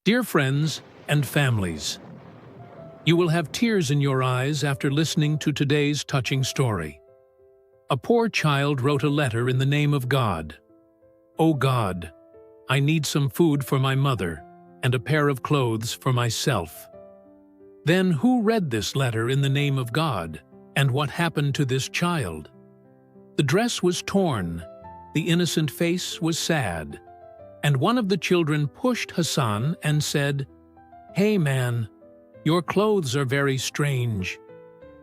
Dear friends and families, you will have tears in your eyes after listening to today's touching story. A poor child wrote a letter in the name of God. "Oh God, I need some food for my mother and a pair of clothes for myself." Then who read this letter in the name of God, and what happened to this child? The dress was torn, the innocent face was sad, and one of the children pushed Hassan and said, "Hey man, your clothes are very strange.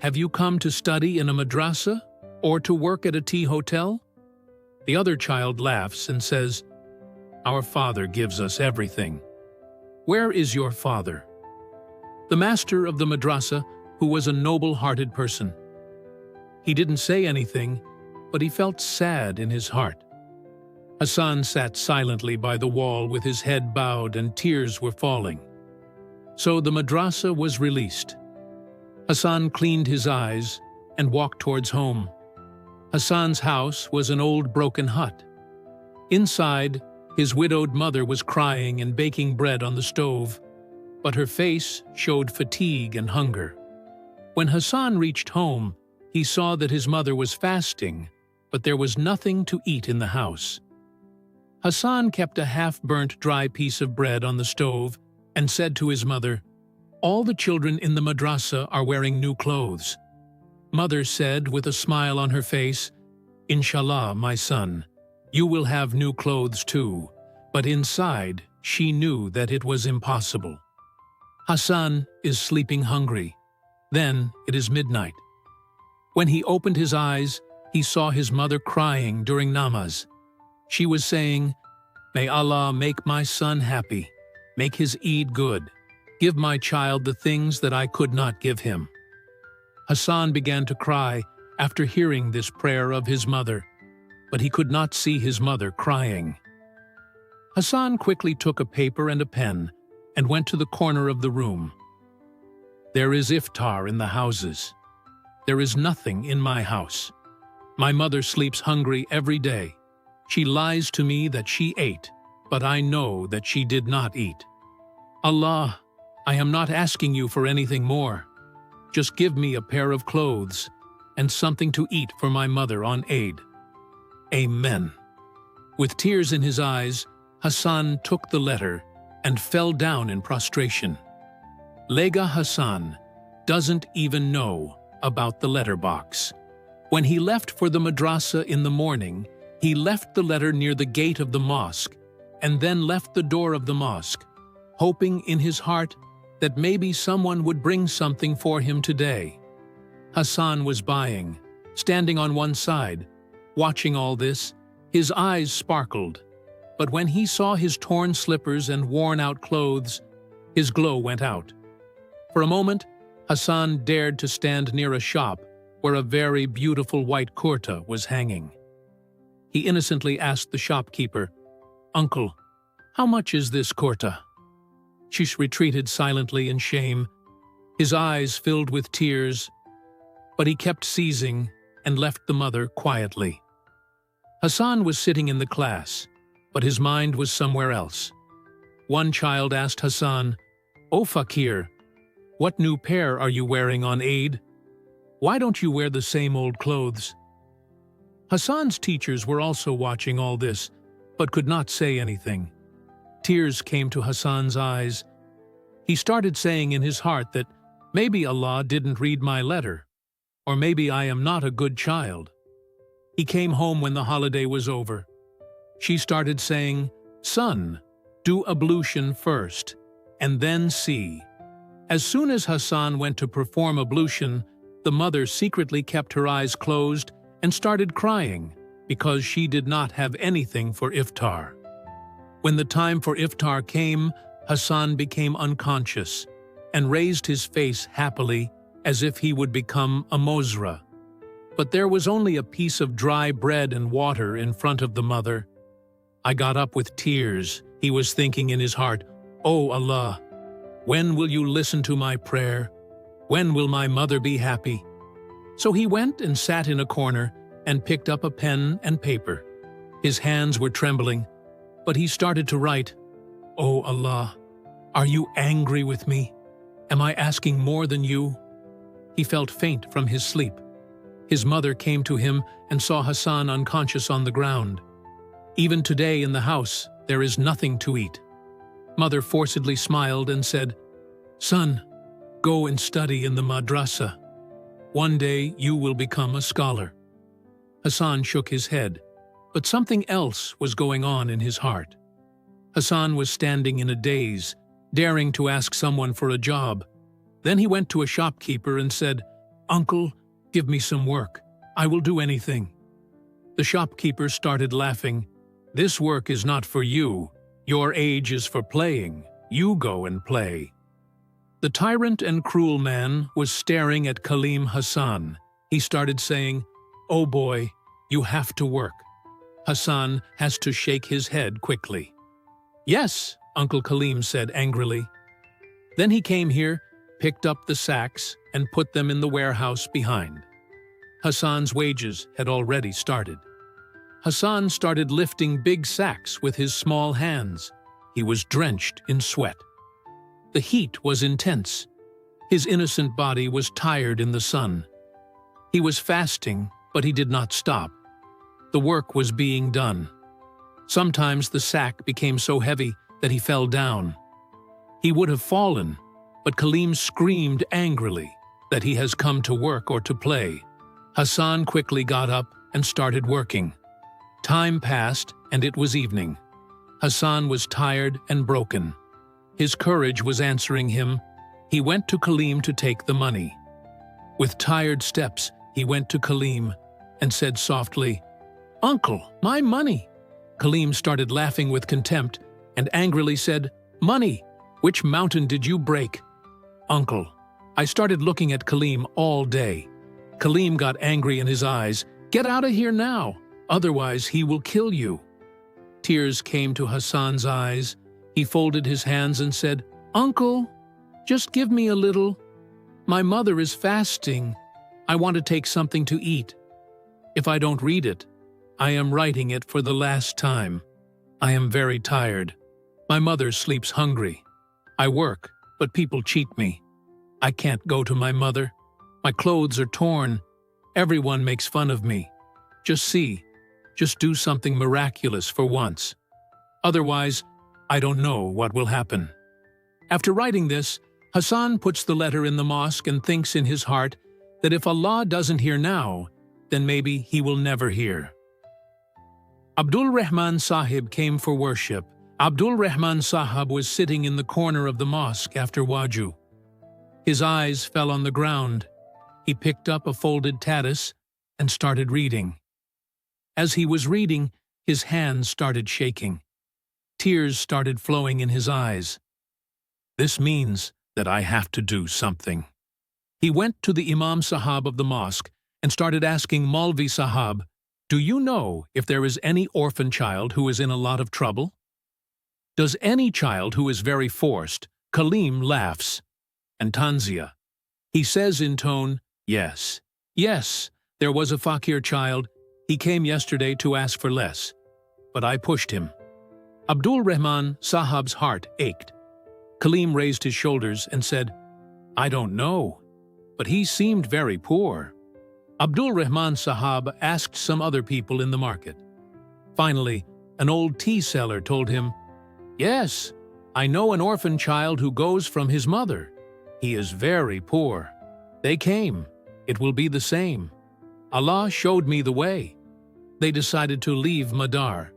Have you come to study in a madrasa or to work at a tea hotel?" The other child laughs and says, "Our father gives us everything." "Where is your father?" The master of the madrasa, who was a noble-hearted person. He didn't say anything, but he felt sad in his heart. Hassan sat silently by the wall with his head bowed and tears were falling. So the madrasa was released. Hassan cleaned his eyes and walked towards home. Hassan's house was an old broken hut. Inside, his widowed mother was crying and baking bread on the stove, but her face showed fatigue and hunger. When Hassan reached home, he saw that his mother was fasting, but there was nothing to eat in the house. Hassan kept a half-burnt dry piece of bread on the stove and said to his mother, "All the children in the madrasa are wearing new clothes." Mother said with a smile on her face, "Inshallah, my son, you will have new clothes too," but inside she knew that it was impossible. Hassan is sleeping hungry. Then it is midnight. When he opened his eyes, he saw his mother crying during namaz. She was saying, "May Allah make my son happy, make his Eid good, give my child the things that I could not give him." Hassan began to cry after hearing this prayer of his mother, but he could not see his mother crying. Hassan quickly took a paper and a pen and went to the corner of the room. "There is iftar in the houses. There is nothing in my house. My mother sleeps hungry every day. She lies to me that she ate, but I know that she did not eat. Allah, I am not asking you for anything more. Just give me a pair of clothes and something to eat for my mother on Eid. Amen." With tears in his eyes, Hassan took the letter and fell down in prostration. Lega Hassan doesn't even know about the letterbox. When he left for the madrasa in the morning, he left the letter near the gate of the mosque and then left the door of the mosque, hoping in his heart that maybe someone would bring something for him today. Hassan was buying, standing on one side, watching all this. His eyes sparkled, but when he saw his torn slippers and worn-out clothes, his glow went out. For a moment, Hassan dared to stand near a shop where a very beautiful white kurta was hanging. He innocently asked the shopkeeper, "Uncle, how much is this kurta?" She retreated silently in shame, his eyes filled with tears, but he kept seizing and left the mother quietly. Hassan was sitting in the class, but his mind was somewhere else. One child asked Hassan, "Oh Fakir, what new pair are you wearing on Eid? Why don't you wear the same old clothes?" Hassan's teachers were also watching all this, but could not say anything. Tears came to Hassan's eyes. He started saying in his heart that maybe Allah didn't read my letter, or maybe I am not a good child. He came home when the holiday was over. She started saying, "Son, do ablution first, and then see." As soon as Hassan went to perform ablution, the mother secretly kept her eyes closed and started crying because she did not have anything for iftar. When the time for iftar came, Hassan became unconscious and raised his face happily as if he would become a mozra. But there was only a piece of dry bread and water in front of the mother. I got up with tears. He was thinking in his heart, "Oh Allah, when will you listen to my prayer? When will my mother be happy?" So he went and sat in a corner and picked up a pen and paper. His hands were trembling, but he started to write, "Oh Allah, Are you angry with me? Am I asking more than you?" He felt faint from his sleep. His mother came to him and saw Hassan unconscious on the ground. "Even today in the house, there is nothing to eat." Mother forcedly smiled and said, "Son, go and study in the madrasa. One day you will become a scholar." Hassan shook his head, but something else was going on in his heart. Hassan was standing in a daze, daring to ask someone for a job. Then he went to a shopkeeper and said, "Uncle, give me some work. I will do anything." The shopkeeper started laughing. "This work is not for you. Your age is for playing. You go and play." The tyrant and cruel man was staring at Kaleem Hassan. He started saying, "Oh boy, you have to work." Hassan has to shake his head quickly. "Yes," Uncle Kaleem said angrily. Then he came here, picked up the sacks, and put them in the warehouse behind. Hassan's wages had already started. Hassan started lifting big sacks with his small hands. He was drenched in sweat. The heat was intense. His innocent body was tired in the sun. He was fasting, but he did not stop. The work was being done. Sometimes the sack became so heavy that he fell down. He would have fallen, but Kaleem screamed angrily that he has come to work or to play. Hassan quickly got up and started working. Time passed and it was evening. Hassan was tired and broken. His courage was answering him. He went to Kaleem to take the money. With tired steps, he went to Kaleem and said softly, "Uncle, my money." Kaleem started laughing with contempt and angrily said, "Money? Which mountain did you break?" "Uncle." I started looking at Kaleem all day. Kaleem got angry in his eyes. "Get out of here now, otherwise he will kill you." Tears came to Hassan's eyes. He folded his hands and said, "Uncle, just give me a little. My mother is fasting. I want to take something to eat. If I don't read it, I am writing it for the last time. I am very tired. My mother sleeps hungry. I work, but people cheat me. I can't go to my mother. My clothes are torn. Everyone makes fun of me. Just do something miraculous for once. Otherwise, I don't know what will happen." After writing this, Hassan puts the letter in the mosque and thinks in his heart that if Allah doesn't hear now, then maybe he will never hear. Abdul Rahman Sahib came for worship. Abdul Rahman Sahib was sitting in the corner of the mosque after waju. His eyes fell on the ground. He picked up a folded tatis and started reading. As he was reading, his hands started shaking. Tears started flowing in his eyes. "This means that I have to do something." He went to the Imam Sahab of the mosque and started asking Maulvi Sahab, "Do you know if there is any orphan child who is in a lot of trouble?" "Does any child who is very forced?" Kaleem laughs. And Tanzia. He says in tone, "Yes. Yes, there was a fakir child. He came yesterday to ask for less, but I pushed him." Abdul Rahman Sahab's heart ached. Kaleem raised his shoulders and said, "I don't know, but he seemed very poor." Abdul Rahman Sahab asked some other people in the market. Finally, an old tea seller told him, "Yes, I know an orphan child who goes from his mother. He is very poor. They came. It will be the same. Allah showed me the way." They decided to leave Madar.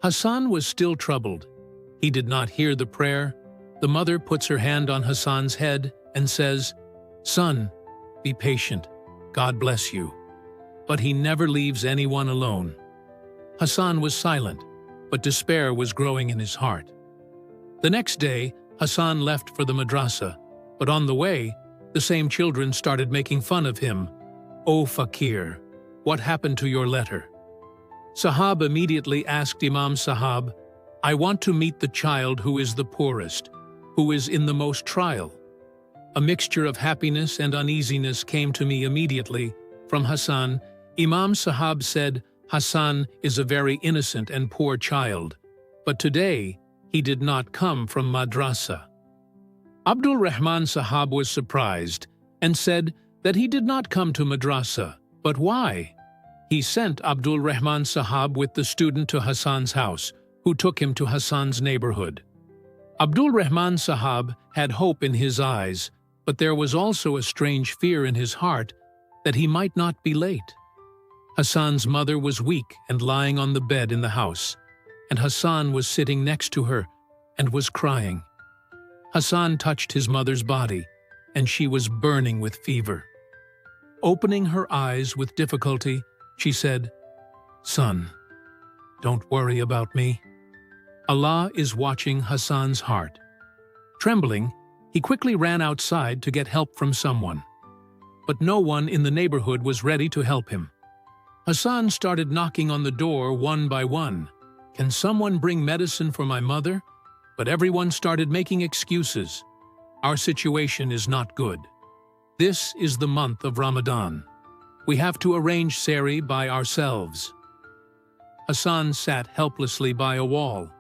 Hassan was still troubled. He did not hear the prayer. The mother puts her hand on Hassan's head and says, "Son, be patient. God bless you." But he never leaves anyone alone. Hassan was silent, but despair was growing in his heart. The next day, Hassan left for the madrasa, but on the way, the same children started making fun of him. "Oh, Fakir, what happened to your letter?" Sahab immediately asked Imam Sahab, "I want to meet the child who is the poorest, who is in the most trial." A mixture of happiness and uneasiness came to me immediately. From Hassan, Imam Sahab said, "Hassan is a very innocent and poor child, but today he did not come from madrasa. Abdul Rahman Sahab was surprised and said that he did not come to madrasa. But why? He sent Abdul Rahman Sahab with the student to Hassan's house, who took him to Hassan's neighborhood. Abdul Rahman Sahab had hope in his eyes, but there was also a strange fear in his heart that he might not be late. Hassan's mother was weak and lying on the bed in the house, and Hassan was sitting next to her and was crying. Hassan touched his mother's body, and she was burning with fever. Opening her eyes with difficulty, she said, "Son, don't worry about me. Allah is watching Hassan's heart." Trembling, he quickly ran outside to get help from someone. But no one in the neighborhood was ready to help him. Hassan started knocking on the door one by one. "Can someone bring medicine for my mother?" But everyone started making excuses. "Our situation is not good. This is the month of Ramadan. We have to arrange sehri by ourselves." Hassan sat helplessly by a wall.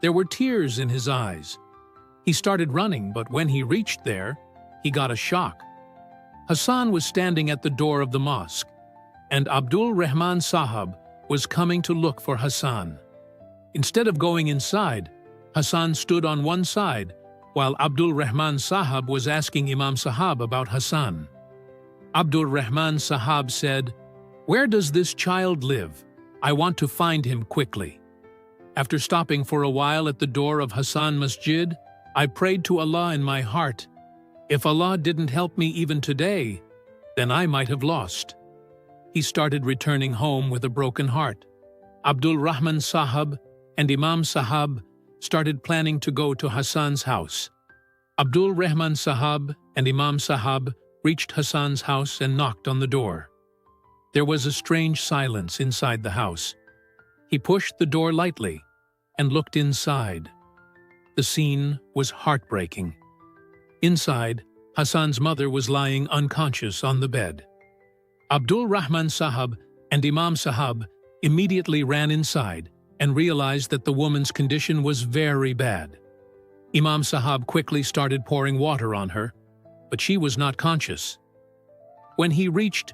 There were tears in his eyes. He started running, but when he reached there, he got a shock. Hassan was standing at the door of the mosque, and Abdul Rahman Sahab was coming to look for Hassan. Instead of going inside, Hassan stood on one side, while Abdul Rahman Sahab was asking Imam Sahab about Hassan. Abdul Rahman Sahab said, "Where does this child live? I want to find him quickly." After stopping for a while at the door of Hassan Masjid, I prayed to Allah in my heart, "If Allah didn't help me even today, then I might have lost." He started returning home with a broken heart. Abdul Rahman Sahab and Imam Sahab started planning to go to Hassan's house. Abdul Rahman Sahab and Imam Sahab reached Hassan's house and knocked on the door. There was a strange silence inside the house. He pushed the door lightly and looked inside. The scene was heartbreaking. Inside, Hassan's mother was lying unconscious on the bed. Abdul Rahman Sahab and Imam Sahab immediately ran inside and realized that the woman's condition was very bad. Imam Sahab quickly started pouring water on her, but she was not conscious. When he reached